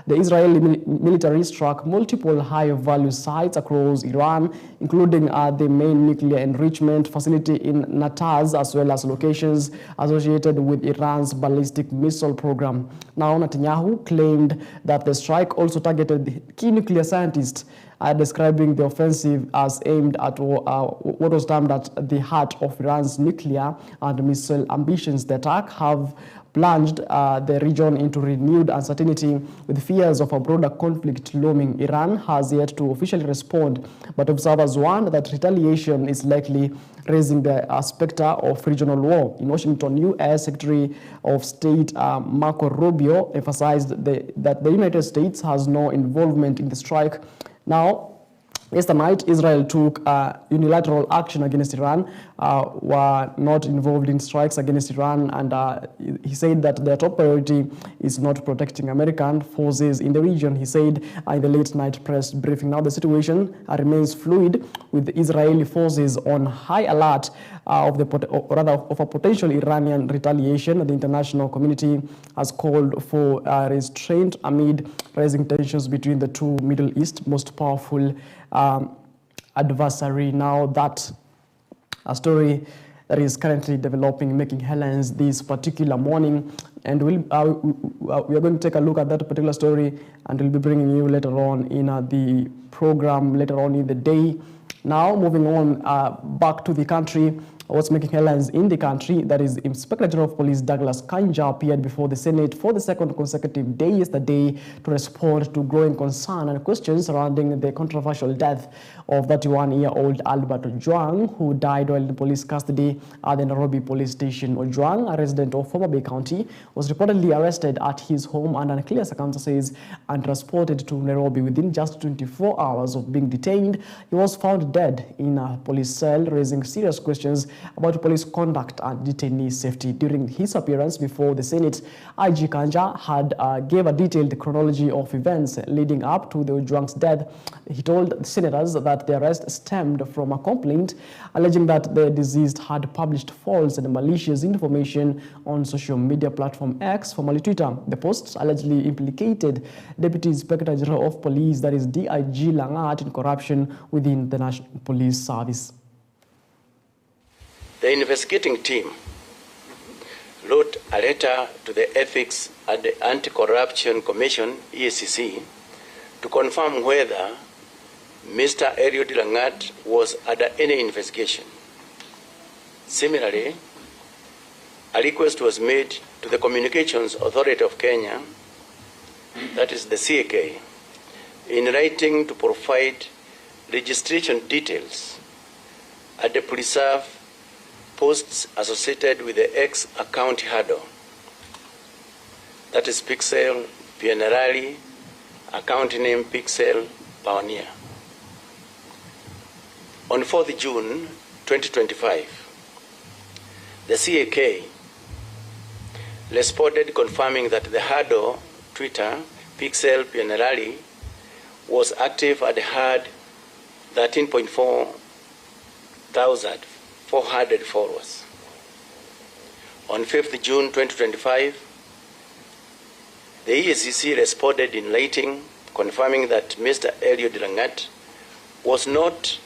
The Israeli military struck multiple high-value sites across Iran, including the main nuclear enrichment facility in Natanz, as well as locations associated with Iran's ballistic missile program. Now, Netanyahu claimed that the strike also targeted key nuclear scientists, describing the offensive as aimed at what was termed at the heart of Iran's nuclear and missile ambitions. The attack have plunged the region into renewed uncertainty, with fears of a broader conflict looming. Iran has yet to officially respond, but observers warn that retaliation is likely, raising the specter of regional war. In Washington, U.S. Secretary of State Marco Rubio emphasized that the United States has no involvement in the strike. Now, yesterday night, Israel took unilateral action against Iran, were not involved in strikes against Iran, and he said that their top priority is not protecting American forces in the region. He said in the late night press briefing. Now the situation remains fluid, with Israeli forces on high alert of a potential Iranian retaliation. The international community has called for restraint amid rising tensions between the two Middle East most powerful adversary. Now that a story that is currently developing, making headlines this particular morning, and we are going to take a look at that particular story, and we'll be bringing you later on in the program, later on in the day. Now, moving on back to the country. What's making headlines in the country, that is, Inspector General of Police Douglas Kanja appeared before the Senate for the second consecutive day yesterday to respond to growing concern and questions surrounding the controversial death of 31-year-old Albert Ojwang, who died while in police custody at the Nairobi police station. Ojwang, a resident of Homa Bay County, was reportedly arrested at his home under unclear circumstances and transported to Nairobi. Within just 24 hours of being detained, he was found dead in a police cell, raising serious questions about police conduct and detainee safety. During his appearance before the Senate, IG Kanja had gave a detailed chronology of events leading up to the Ojwang's death. He told senators that the arrest stemmed from a complaint alleging that the deceased had published false and malicious information on social media platform X, formerly Twitter. The posts allegedly implicated Deputy Inspector General of Police, that is DIG Langat, in corruption within the National Police Service. The investigating team wrote a letter to the Ethics and the Anti-Corruption Commission, EACC, to confirm whether Mr. Eliud Langat was under any investigation. Similarly, a request was made to the Communications Authority of Kenya, that is the CAK, in writing to provide registration details and to preserve posts associated with the X account handle, that is Pixel Pioneer, account name Pixel Pioneer. On 4th June 2025, the CAK responded confirming that the handle Twitter Pixel Pioneer was active and had 13.4 thousand 400 followers. On 5th June 2025, the EACC responded in writing confirming that Mr. Eliud Langat was not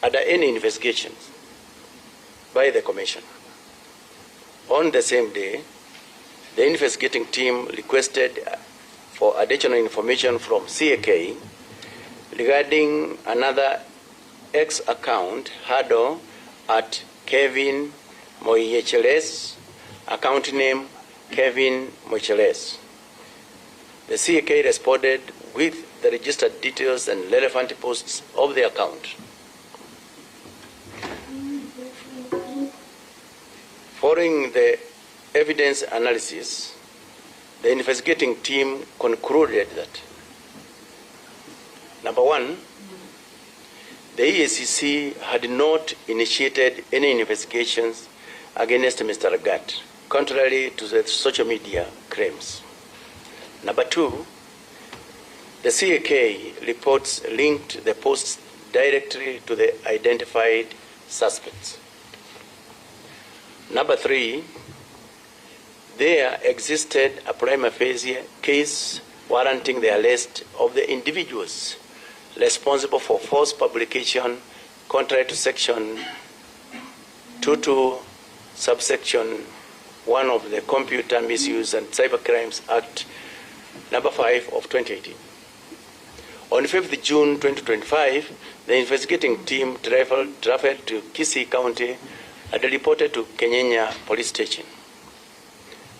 under any investigations by the Commission. On the same day, the investigating team requested for additional information from CAK regarding another X account handle at Kevin Moyecheles, account name Kevin Moyecheles. The CAK responded with the registered details and relevant posts of the account. Following the evidence analysis, the investigating team concluded that, number one, the EACC had not initiated any investigations against Mr. Langat, contrary to the social media claims. Number two, the CAK reports linked the posts directly to the identified suspects. Number three, there existed a prima facie case warranting the arrest of the individuals responsible for false publication contrary to Section 22, subsection 1 of the Computer Misuse and Cybercrimes Act number 5 of 2018. On 5th June 2025, the investigating team traveled to Kisii County and reported to Kenyenya Police Station.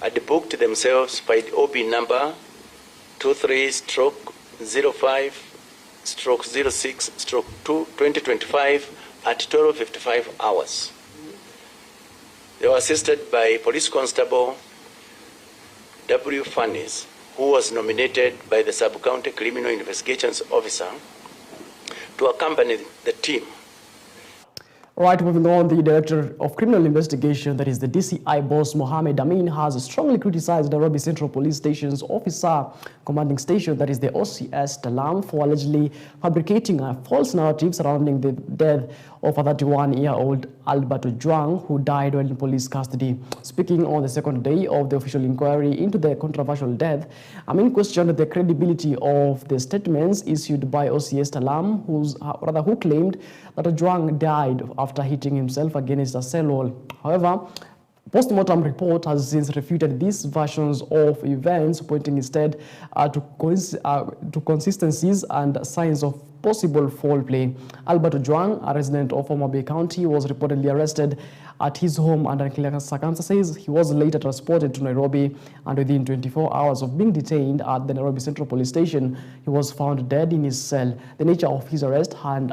Had booked themselves by the OB number 23/05/06/2025 at 12:55 hours. They were assisted by Police Constable W. Fannis, who was nominated by the Sub-County Criminal Investigations Officer to accompany the team. Right, moving on, the Director of Criminal Investigation, that is the DCI boss, Mohamed Amin, has strongly criticized Nairobi Central Police Station's officer commanding station, that is the OCS Talam, for allegedly fabricating a false narrative surrounding the death of a 31-year-old Albert Ojwang, who died while in police custody. Speaking on the second day of the official inquiry into the controversial death, Amin questioned the credibility of the statements issued by OCS Talam, who claimed that Ojwang died after hitting himself against a cell wall. However, post-mortem report has since refuted these versions of events, pointing instead to consistencies and signs of possible foul play. Albert Ojwang, a resident of Homa Bay County, was reportedly arrested at his home under clear circumstances. He was later transported to Nairobi, and within 24 hours of being detained at the Nairobi Central Police Station, he was found dead in his cell. The nature of his arrest and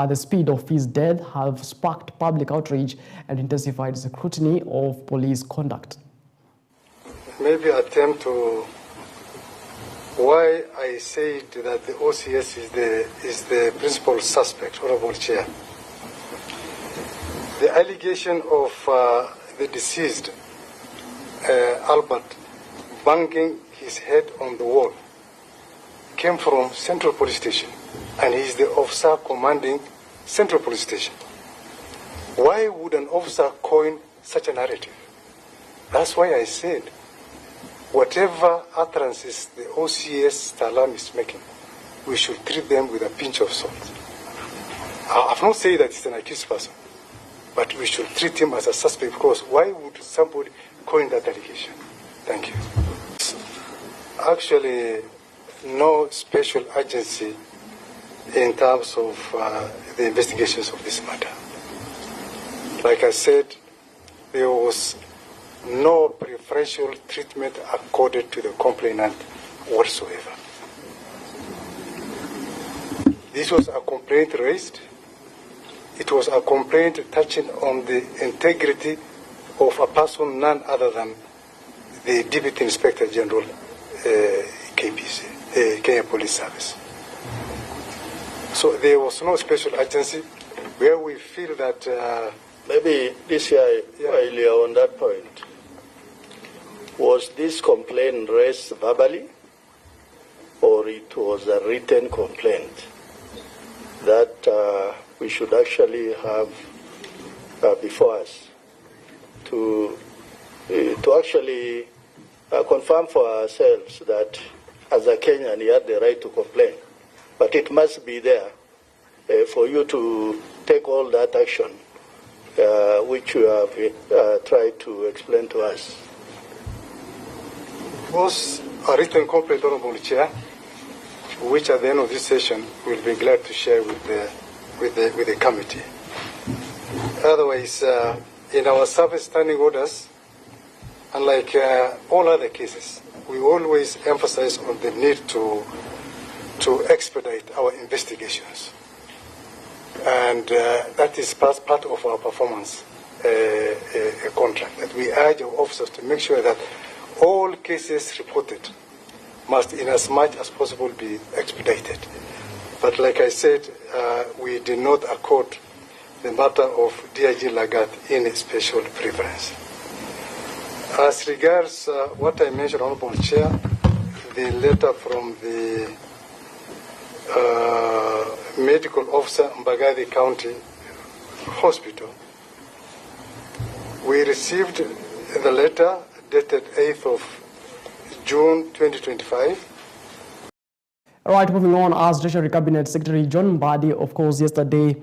the speed of his death have sparked public outrage and intensified scrutiny of police conduct. Maybe attempt to why I said that the OCS is the principal suspect, Honorable Chair. The allegation of the deceased Albert banging his head on the wall came from Central Police Station, and he is the officer commanding Central Police Station. Why would an officer coin such a narrative? That's why I said, whatever utterances the OCS Talam is making, we should treat them with a pinch of salt. I've not said that he's an accused person, but we should treat him as a suspect, because why would somebody coin that allegation? Thank you. Actually, no special agency in terms of the investigations of this matter. Like I said, there was no preferential treatment accorded to the complainant whatsoever. This was a complaint raised. It was a complaint touching on the integrity of a person none other than the Deputy Inspector General, KPC, Kenya Police Service. So there was no special agency where we feel that... Maybe this year, earlier on that point, was this complaint raised verbally, or it was a written complaint that we should actually have before us to actually confirm for ourselves that as a Kenyan he had the right to complain, but it must be there for you to take all that action which you have tried to explain to us. It was a written complaint, Honorable Chair, which at the end of this session we'll be glad to share with the committee. Otherwise, in our service standing orders, unlike all other cases, we always emphasize on the need to expedite our investigations. And that is part of our performance contract, that we urge our officers to make sure that all cases reported must, in as much as possible, be expedited. But like I said, we did not accord the matter of DIG Lagat any special preference. As regards what I mentioned, Honorable Chair, the letter from the medical officer Mbagathi County Hospital, we received the letter dated 8th of June 2025. All right, moving on, as Treasury Cabinet Secretary John Mbadi, of course, yesterday,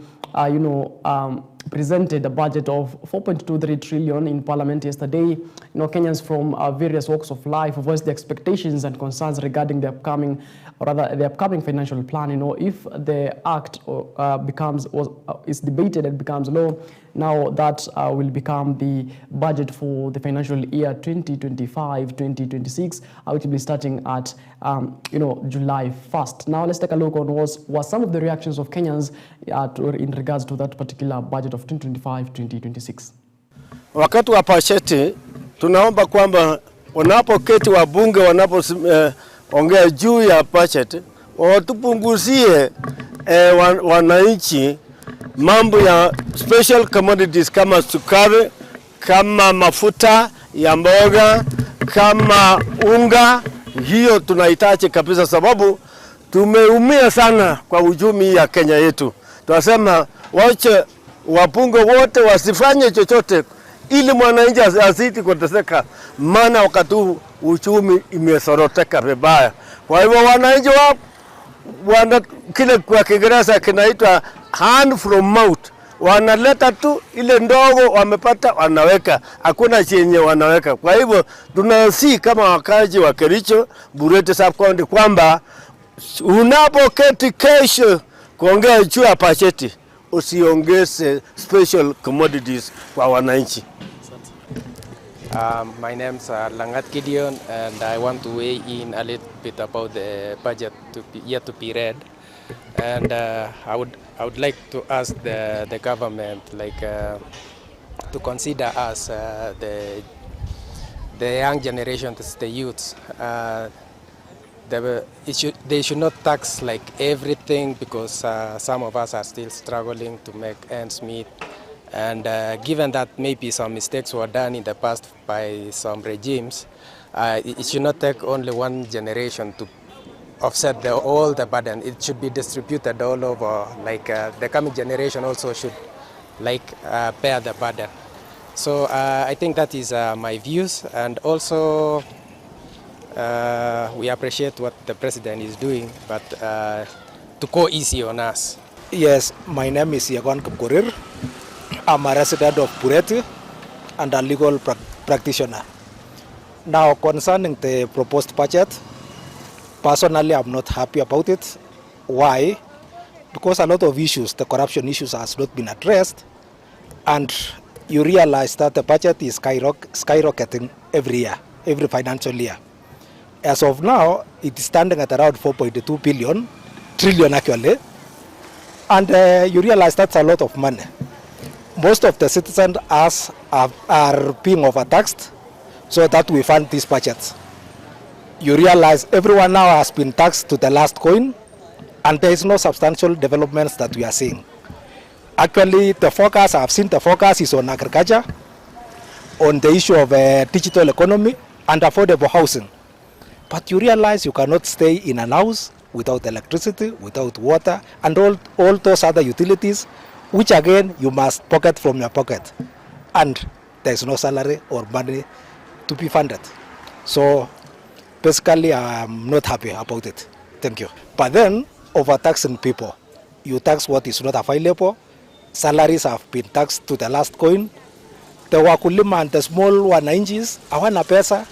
presented a budget of 4.23 trillion in Parliament yesterday. Kenyans from various walks of life voiced the expectations and concerns regarding the upcoming, or rather the upcoming financial plan. If the act is debated and becomes law, now that will become the budget for the financial year 2025-2026, which will be starting at July 1st. Now let's take a look on what some of the reactions of Kenyans in regards to that particular budget of 2025-2026. Wakati wa bajeti tunaomba kwamba wanapoketi wabunge wanapoongea juu ya budget watupunguzie wananchi mambo ya special commodities kama sukari, kama mafuta ya mboga, kama unga. Hiyo tunahitaji kabisa, sababu tumeumia sana kwa uchumi ya Kenya yetu. Tunasema wache wabunge wote wasifanye chochote ili mwananchi azidi kuteseka, maana wakati uchumi imesoroteka vibaya. Kwa hivyo wananchi kile kwa Kiingereza kinaitwa hand from mouth, wanaleta tu ile ndogo wamepata wanaweka, hakuna chenye wanaweka. Kwa hivyo tunasi kama wakazi wa Kericho, Bureti sub-county kwamba unapoketi kesho kuongea juu ya bajeti usiongeze special commodities kwa wananchi. My name's Langat Gideon, and I want to weigh in a little bit about the budget yet to be read. And I would like to ask the government to consider us the young generation, the youths. They should not tax everything, because some of us are still struggling to make ends meet. And given that maybe some mistakes were done in the past by some regimes, it should not take only one generation to offset all the burden. It should be distributed all over. The coming generation also should bear the burden. So I think that is my views, and also we appreciate what the president is doing, but to go easy on us. Yes, my name is Yagon Kapkorir. I'm a resident of Bureti and a legal practitioner. Now, concerning the proposed budget, personally, I'm not happy about it. Why? Because a lot of issues, the corruption issues, has not been addressed, and you realize that the budget is skyrocketing every year, every financial year. As of now, it is standing at around 4.2 trillion actually, and you realize that's a lot of money. Most of the citizens are being overtaxed, so that we fund these budgets. You realize everyone now has been taxed to the last coin, and there is no substantial developments that we are seeing. Actually, the focus, I've seen the focus is on agriculture, on the issue of digital economy and affordable housing. But you realize you cannot stay in an house without electricity, without water, and all those other utilities, which again you must pocket from your pocket, and there is no salary or money to be funded. So basically I'm not happy about it. Thank you. But then overtaxing people, you tax what is not available. Salaries have been taxed to the last coin. The wakulima and the small wananchis hawana pesa.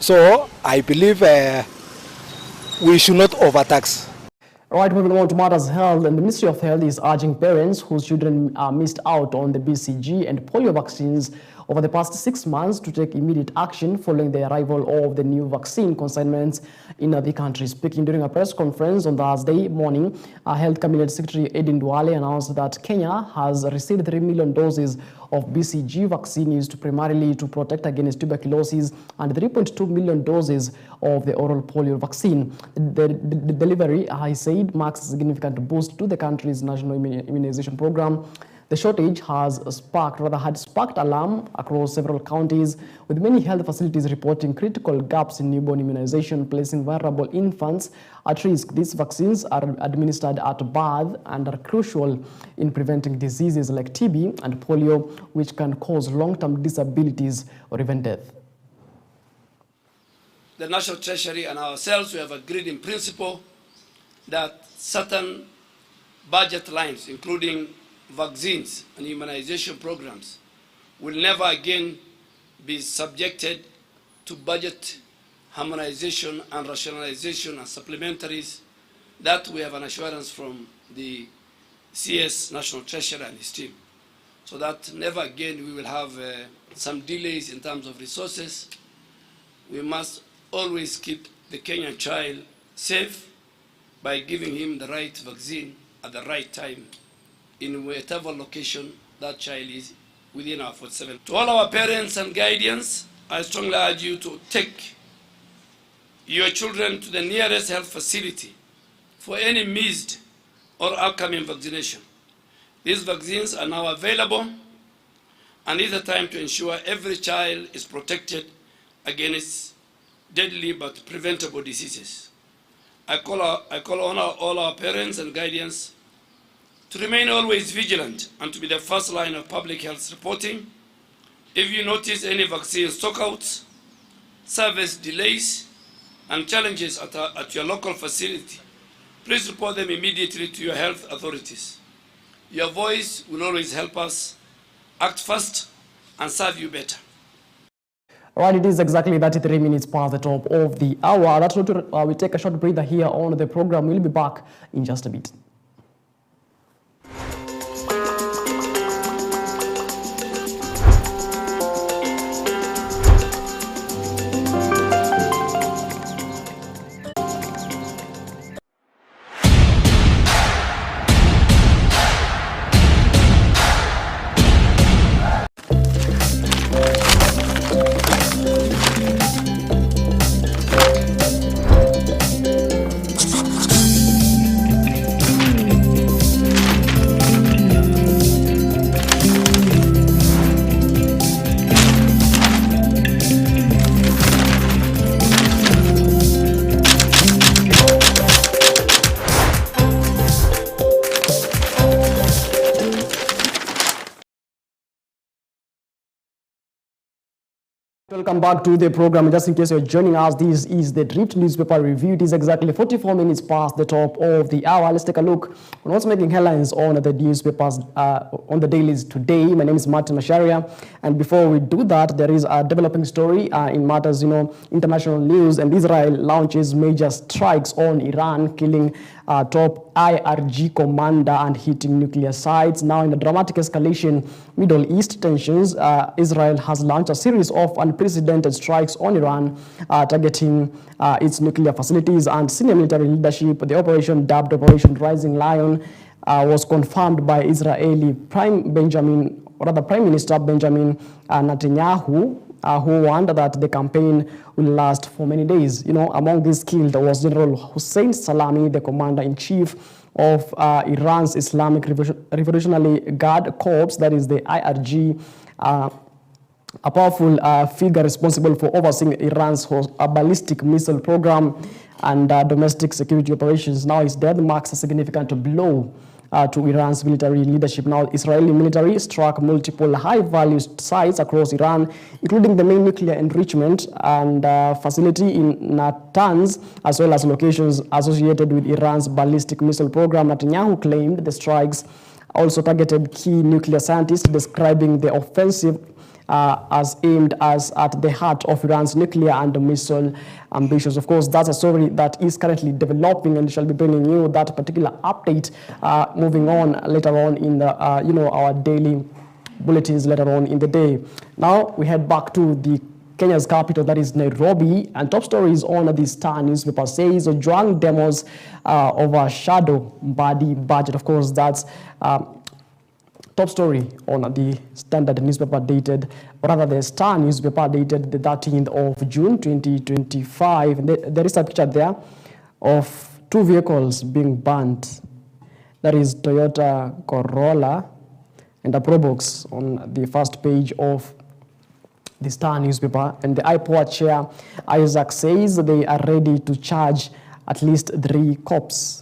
So I believe we should not overtax. All right, moving on to matters health, and the Ministry of Health is urging parents whose children missed out on the BCG and polio vaccines over the past 6 months to take immediate action following the arrival of the new vaccine consignments in the country. Speaking during a press conference on Thursday morning, Health Cabinet Secretary Edin Duale announced that Kenya has received 3 million doses of BCG vaccine used primarily to protect against tuberculosis and 3.2 million doses of the oral polio vaccine. The delivery, I said, marks a significant boost to the country's national immunization program. The shortage had sparked alarm across several counties, with many health facilities reporting critical gaps in newborn immunization, placing vulnerable infants at risk. These vaccines are administered at birth and are crucial in preventing diseases like TB and polio, which can cause long-term disabilities or even death. the National Treasury and ourselves, we have agreed in principle that certain budget lines, including vaccines and immunization programs, will never again be subjected to budget harmonization and rationalization and supplementaries. That we have an assurance from the CS National Treasurer and his team. So that never again we will have some delays in terms of resources. We must always keep the Kenyan child safe by giving him the right vaccine at the right time in whatever location that child is within our 47. To all our parents and guardians, I strongly urge you to take your children to the nearest health facility for any missed or upcoming vaccination. These vaccines are now available, and it is a time to ensure every child is protected against deadly but preventable diseases. I call on all our parents and guardians to remain always vigilant and to be the first line of public health reporting. If you notice any vaccine stockouts, service delays, and challenges at your local facility, please report them immediately to your health authorities. Your voice will always help us act fast and serve you better. Right, it is exactly 33 minutes past the top of the hour. That's what we take a short breather here on the program. We'll be back in just a bit. Welcome back to the program. Just in case you're joining us, this is the Drift Newspaper Review. It is exactly 44 minutes past the top of the hour. Let's take a look on what's making headlines on the newspapers, on the dailies today. My name is Martin Masharia. And before we do that, there is a developing story in matters, international news. And Israel launches major strikes on Iran, killing top IRG commander and hitting nuclear sites. Now, in a dramatic escalation, Middle East tensions, Israel has launched a series of unprecedented strikes on Iran, targeting its nuclear facilities and senior military leadership. The operation, dubbed Operation Rising Lion, was confirmed by Israeli Prime Minister Benjamin Netanyahu, who warned that the campaign will last for many days. Among these killed was General Hussein Salami, the commander-in-chief of Iran's Islamic Revolutionary Guard Corps, that is the IRG, a powerful figure responsible for overseeing Iran's ballistic missile program and domestic security operations. Now his death marks a significant blow to Iran's military leadership. Now, Israeli military struck multiple high-value sites across Iran, including the main nuclear enrichment and facility in Natanz, as well as locations associated with Iran's ballistic missile program. Netanyahu claimed the strikes also targeted key nuclear scientists, describing the offensive as aimed at the heart of Iran's nuclear and missile ambitions. Of course, that's a story that is currently developing, and shall be bringing you that particular update moving on later on in the our daily bulletins later on in the day. Now we head back to the Kenya's capital, that is Nairobi, and top stories on the Star newspaper says Ojwang demos overshadow Mbadi budget. Of course, that's top story on the Standard newspaper dated, or rather the Star newspaper dated the 13th of June 2025. And there is a picture there of two vehicles being burnt. That is Toyota Corolla and a Probox on the first page of the Star newspaper. And the IPOA chair, Isaac, says they are ready to charge at least 3 cops.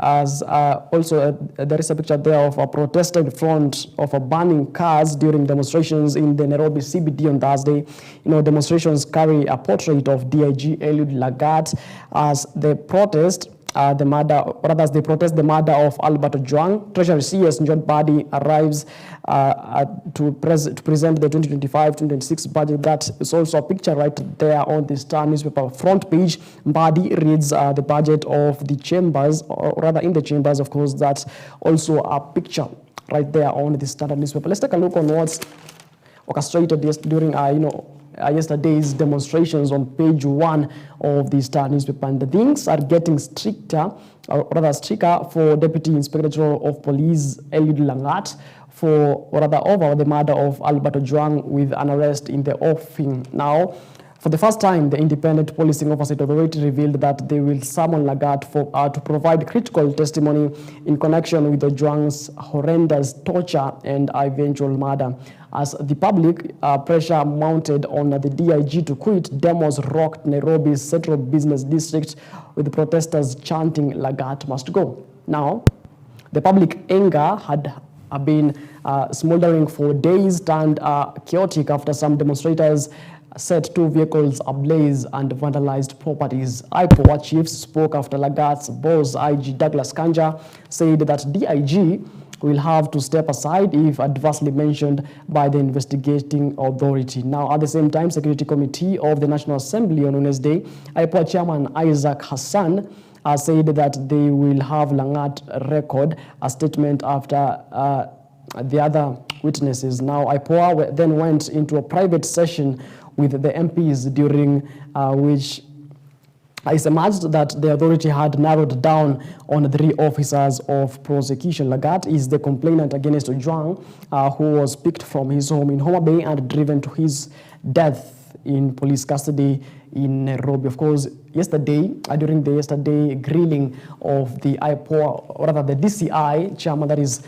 As also there is a picture there of a protester in front of a burning cars during demonstrations in the Nairobi CBD on Thursday. Demonstrations carry a portrait of DIG Eliud Lagat as they protest the murder of Albert Ojwang. Treasury CS John Badi arrives to present the 2025-2026 budget. That is also a picture right there on the Star newspaper front page. Badi reads the budget of the chambers, or rather in the chambers, of course. That's also a picture right there on the Standard newspaper. Let's take a look on what's orchestrated during yesterday's demonstrations on page 1 of the Star newspaper. And the things are getting stricter for Deputy Inspector General of Police Eliud Lagat over the murder of Albert Ojwang, with an arrest in the offing. Now, for the first time, the Independent Policing Oversight Authority revealed that they will summon Lagat to provide critical testimony in connection with Ojwang's horrendous torture and eventual murder. As the public pressure mounted on the DIG to quit, demos rocked Nairobi's central business district, with protesters chanting Lagat must go. Now, the public anger had been smoldering for days, turned chaotic after some demonstrators set 2 vehicles ablaze and vandalized properties. IPOA chiefs spoke after Lagat's boss, IG Douglas Kanja, said that DIG will have to step aside if adversely mentioned by the investigating authority. Now, at the same time, Security Committee of the National Assembly on Wednesday, IPOA Chairman Isaac Hassan said that they will have Lagat record a statement after the other witnesses. Now, IPOA then went into a private session with the MPs, during which it's emerged that the authority had narrowed down on 3 officers of prosecution. Lagat is the complainant against Ojwang, who was picked from his home in Homa Bay and driven to his death in police custody in Nairobi. Of course, during the yesterday grilling of the IPOA, or rather the DCI chairman, that is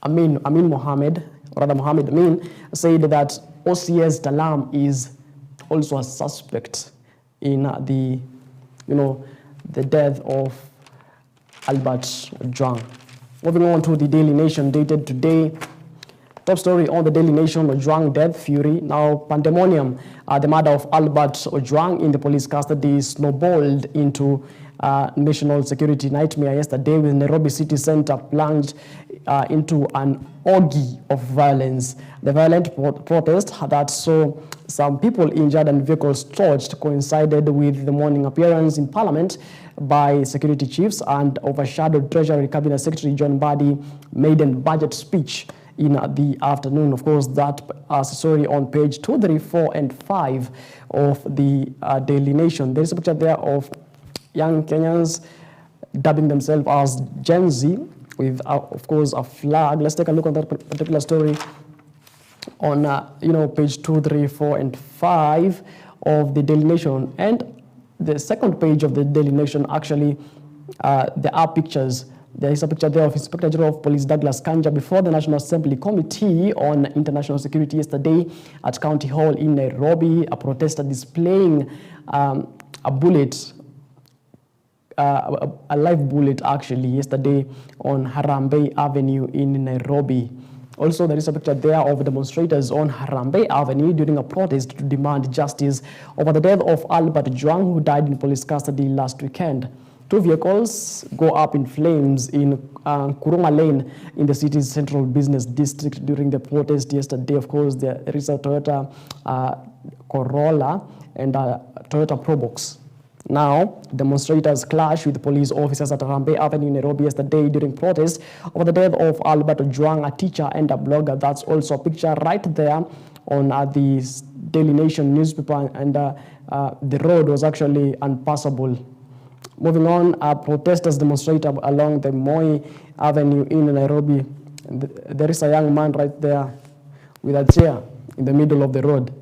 Amin Mohammed, or rather Mohammed Amin, said that OCS Talam is also a suspect in the death of Albert Ojwang. Moving on to the Daily Nation, dated today. Top story on the Daily Nation: Ojwang death fury. Now, pandemonium. The murder of Albert Ojwang in the police custody snowballed into national security nightmare yesterday, with Nairobi city center plunged into an orgy of violence. The violent protest that saw some people injured and vehicles torched coincided with the morning appearance in Parliament by security chiefs and overshadowed Treasury Cabinet Secretary John Badi maiden budget speech in the afternoon. Of course, that story on page 2, 3, 4, and 5 of the Daily Nation. There is a picture there of young Kenyans dubbing themselves as Gen Z, with, of course, a flag. Let's take a look at that particular story on, page 2, 3, 4, and 5 of the Daily Nation. And the second page of the Daily Nation, actually, there are pictures. There is a picture there of Inspector General of Police Douglas Kanja before the National Assembly Committee on International Security yesterday at County Hall in Nairobi. A protester displaying a bullet, a live bullet actually, yesterday on Harambee Avenue in Nairobi. Also, there is a picture there of demonstrators on Harambee Avenue during a protest to demand justice over the death of Albert Ojwang, who died in police custody last weekend. 2 vehicles go up in flames in Kuruma Lane in the city's central business district during the protest yesterday. Of course, there is a Toyota Corolla and a Toyota Probox. Now, demonstrators clashed with police officers at Harambee Avenue in Nairobi yesterday during protest over the death of Albert Ojwang, a teacher and a blogger. That's also a picture right there on the Daily Nation newspaper, and the road was actually unpassable. Moving on, protesters demonstrate along the Moi Avenue in Nairobi. There is a young man right there with a chair in the middle of the road.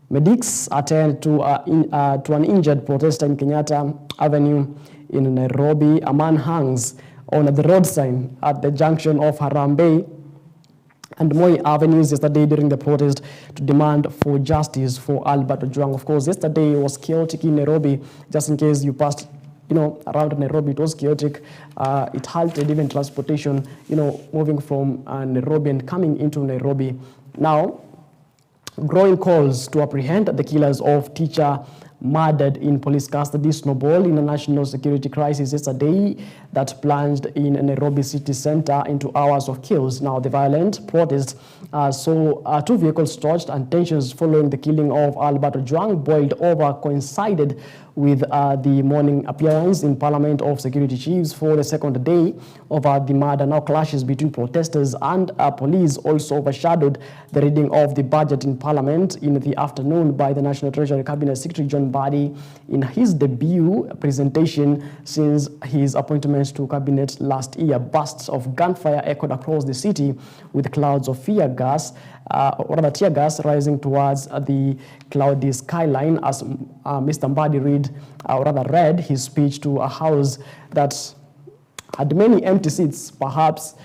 Medics attend to an injured protester in Kenyatta Avenue in Nairobi. A man hangs on the road sign at the junction of Harambee and Moi Avenues yesterday during the protest to demand for justice for Albert Ojwang. Of course, yesterday was chaotic in Nairobi. Just in case you passed around Nairobi. It was chaotic. It halted even transportation, moving from Nairobi and coming into Nairobi. Now, growing calls to apprehend the killers of teacher murdered in police custody snowballed in a national security crisis yesterday that plunged in Nairobi city center into hours of chaos. Now, the violent protest saw 2 vehicles torched, and tensions following the killing of Albert Ojwang boiled over coincided with the morning appearance in Parliament of security chiefs for the second day of the murder. Now, clashes between protesters and police also overshadowed the reading of the budget in Parliament in the afternoon by the National Treasury Cabinet Secretary John Mbadi in his debut presentation since his appointment to cabinet last year. Bursts of gunfire echoed across the city with clouds of tear gas rising towards the cloudy skyline as Mr. Mbadi read his speech to a house that had many empty seats, perhaps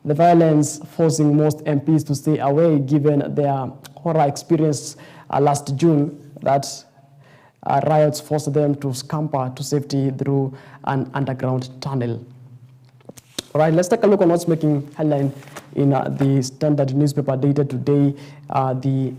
the violence forcing most MPs to stay away given their horror experience last June that riots forced them to scamper to safety through an underground tunnel. All right, let's take a look on what's making headline in the Standard newspaper dated today, the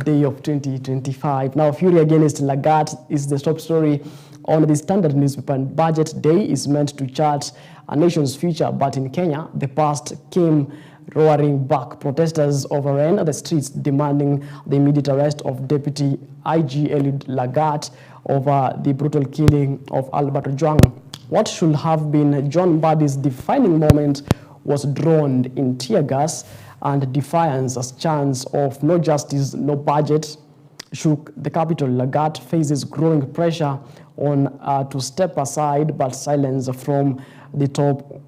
day of 2025. Now, fury against Lagat is the top story on the Standard newspaper. And budget day is meant to chart a nation's future, but in Kenya, the past came roaring back. Protesters overran the streets demanding the immediate arrest of Deputy IG Eliud Lagat over the brutal killing of Albert Ojwang. What should have been John Mbadi's defining moment was drowned in tear gas and defiance as chants of no justice, no budget shook the capital. Lagat faces growing pressure on to step aside, but silence from the top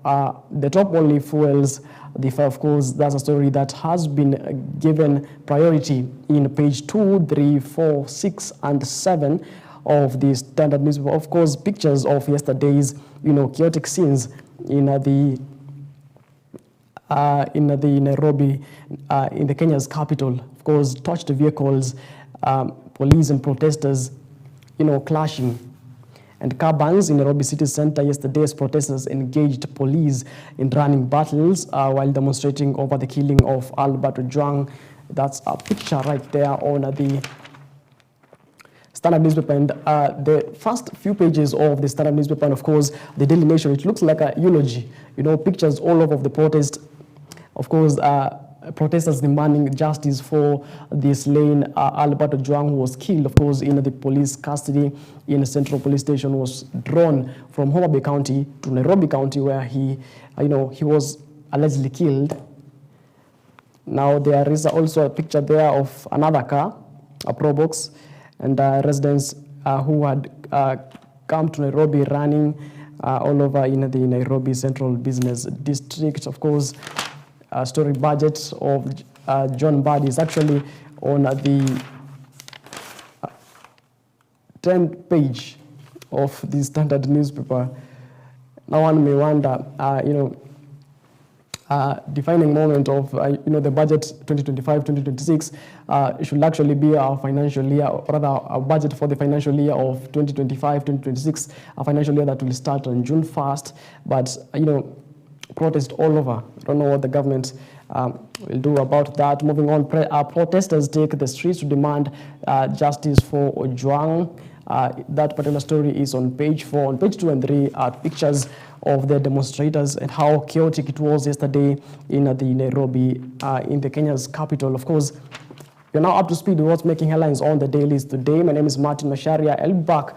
only fuels the fire. Of course, that's a story that has been given priority in page 2, 3, 4, 6, and 7 of the Standard newspaper. Of course, pictures of yesterday's, chaotic scenes in the Nairobi, in the Kenya's capital. Of course, torched vehicles, police and protesters, clashing. And car bans in Nairobi city center yesterday as protesters engaged police in running battles while demonstrating over the killing of Albert Ojwang. That's a picture right there on the Standard newspaper, and the first few pages of the Standard newspaper, and of course the Daily Nation. It looks like a eulogy, pictures all over of the protest. Of course, protesters demanding justice for the slain Albert Ojwang, who was killed, of course, in the police custody in a Central Police Station, was drawn from Homa Bay County to Nairobi County, where he was allegedly killed. Now there is also a picture there of another car, a Probox, and residents who had come to Nairobi running all over in the Nairobi Central Business District. Of course, story budget of John Mbadi is actually on the 10th page of the Standard newspaper. Now one may wonder, defining moment of the budget 2025-2026 should actually be our financial year, or rather our budget for the financial year of 2025-2026, a financial year that will start on June 1st. But protest all over. I don't know what the government will do about that. Moving on, protesters take the streets to demand justice for Ojwang. That particular story is on page 4. On page 2 and 3 are pictures of the demonstrators and how chaotic it was yesterday in the Nairobi, in the Kenya's capital. Of course, we're now up to speed with what's making headlines on the dailies today. My name is Martin Masharia. I'll be back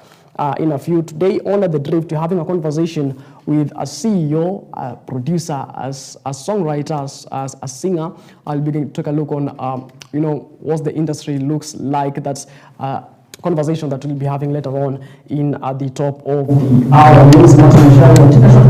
in a few. Today on The Drift, we're having a conversation with a CEO, a producer, a songwriter, as a singer. I'll be going to take a look on, what the industry looks like. That's conversation that we'll be having later on in the top of the hour.